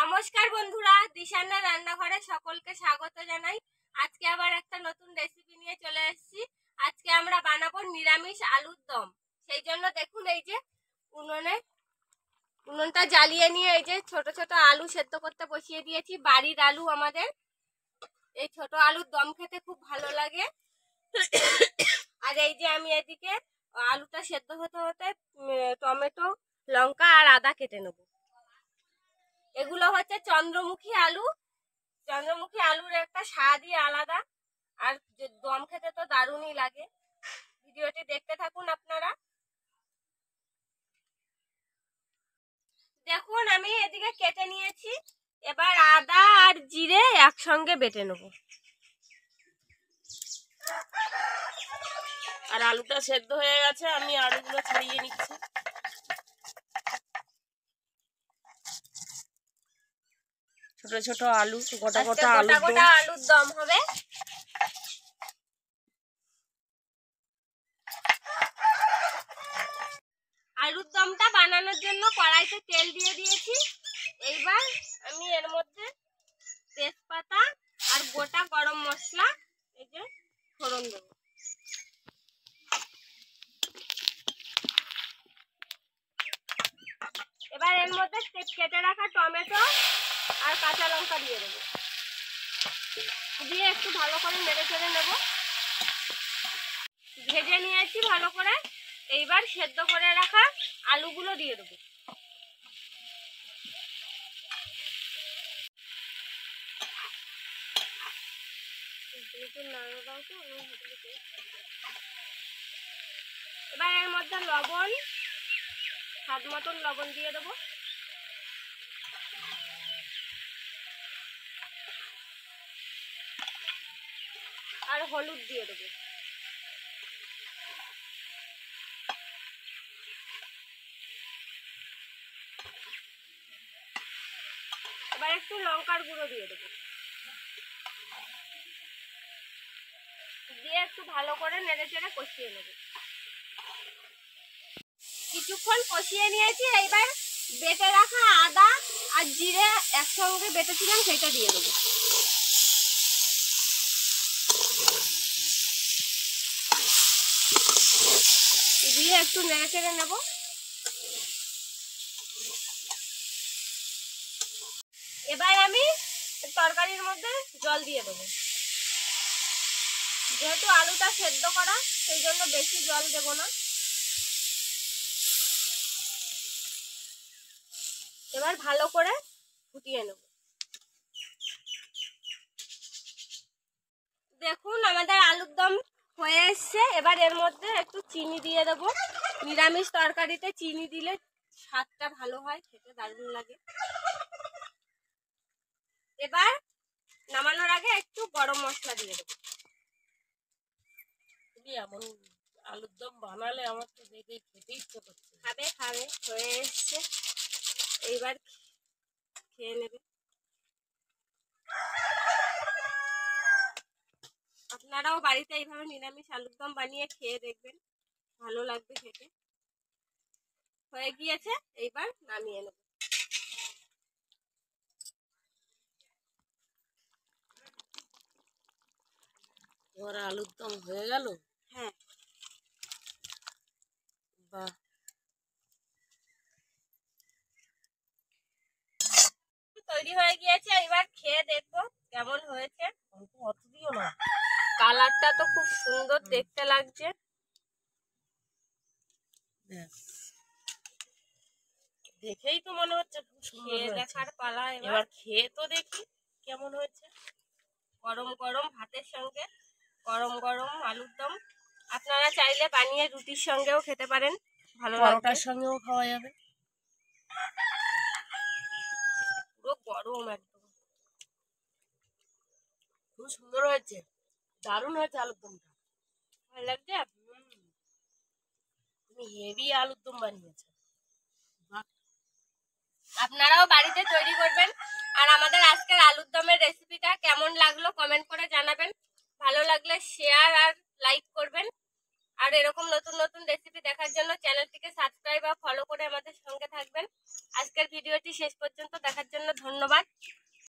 নমস্কার বন্ধুরা, দিশান্না রান্নাঘরে সকলকে স্বাগত জানাই। আজকে আবার একটা নতুন রেসিপি নিয়ে চলে এসেছি। আজকে আমরা বানাবো নিরামিষ আলুর দম। সেই জন্য দেখুন, এই যে উনুনটা জ্বালিয়ে নিয়ে এই যে ছোট ছোট আলু সেদ্ধ করতে বসিয়ে দিয়েছি। বাড়ির আলু আমাদের। এই ছোট আলুর দম খেতে খুব ভালো লাগে। আর এই যে আমি এদিকে আলুটা সেদ্ধ হতে হতে টমেটো, লঙ্কা আর আদা কেটে নেব। এগুলো হচ্ছে চন্দ্রমুখী আলু। চন্দ্রমুখী আলুর একটা স্বাদই আলাদা, আর দম খেতে তো দারুণই লাগে। ভিডিওটি দেখতে থাকুন আপনারা। দেখুন, আমি এদিকে কেটে নিয়েছি। এবার আদা আর জিরে একসঙ্গে বেটে নেব। আর আলুটা সেদ্ধ হয়ে গেছে, আমি আলুগুলো ছাড়িয়ে নিচ্ছি। ছোট ছোট আলু, গোটা গোটা আলুর দম হবে। আলুর দমটা বানানোর জন্য কড়াইতে তেল দিয়ে দিয়েছি। এইবার আমি এর মধ্যে তেজপাতা আর গোটা গরম মশলা এই যে ফোড়ন দেব। এবার এর মধ্যে কেটে রাখা টমেটো আর কাঁচা লঙ্কা দিয়ে দেবো। দিয়ে একটু ভালো করে নেড়ে চেড়ে নেব। ভেজে নিয়েছি ভালো করে। এইবার সেদ্ধ করে রাখা আলুগুলো দিয়ে দেবো। এবার এর মধ্যে লবণ, স্বাদ মতন লবণ দিয়ে দেবো। আর হলুদ দিয়ে দেবো। এবার একটু লঙ্কার গুঁড়ো দিয়ে দেবো। দিয়ে একটু ভালো করে নেড়ে চেড়ে কষিয়ে নেব। কিছুক্ষণ কষিয়ে নিয়েছি। এইবার বেটে রাখা আদা আর জিরে একসঙ্গে বেটেছিলাম, সেটা দিয়ে দেবো। দিয়ে একটু নেড়ে চেড়ে নেব। এবার আমি তরকারির মধ্যে জল দিয়ে দেবো। যেহেতু আলুটা সেদ্ধ করা, সেই জন্য বেশি জল দেব না। এবার ভালো করে ফুটিয়ে নেব। দেখুন, আমাদের আলুর দম হয়ে এসছে। এবার এর মধ্যে একটু চিনি দিয়ে দেব। নিরামিষ তরকারিতে চিনি দিলে স্বাদটা ভালো হয়, খেতে দারুণ লাগে। এবার নামানোর আগে একটু গরম মশলা দিয়ে দেবো। এমন আলুর দম বানালে আমার তো দেখে খেতে ইচ্ছে করছে। খাবে হয়ে এসছে। এইবার খেয়ে নেবে। আপনারাও বাড়িতে এইভাবে নিরামিষ আলুর দম বানিয়ে খেয়ে দেখবেন, ভালো লাগবে খেতে। হয়ে গিয়েছে, এইবার নামিয়ে নেব। এবার আলুর দম হয়ে গেল। হ্যাঁ, বাহ, তৈরি হয়ে গিয়েছে। এবার খেয়ে দেখবো কেমন হয়েছে। অত দিও না। কালারটা তো খুব সুন্দর দেখতে লাগছে। দেখেই তো মনে হচ্ছে খুব সুন্দর খেয়ে হয়েছে। দেখার পালা। এবার খেয়ে তো দেখি কেমন হয়েছে। গরম গরম ভাতের সঙ্গে গরম গরম আলুর দম। আপনারা চাইলে বানিয়ে রুটির সঙ্গেও খেতে পারেন, ভালো লাগবে। পরোটার সঙ্গেও খাওয়া যাবে। পুরো গরম একদম। খুব সুন্দর হয়েছে, দারুণ হয়েছে আলুর দমটা। ভালো লাগছে। তুমি হেভি আলুর দম বানিয়েছো। আপনারাও বাড়িতে তৈরি করবেন। আর আমাদের আজকে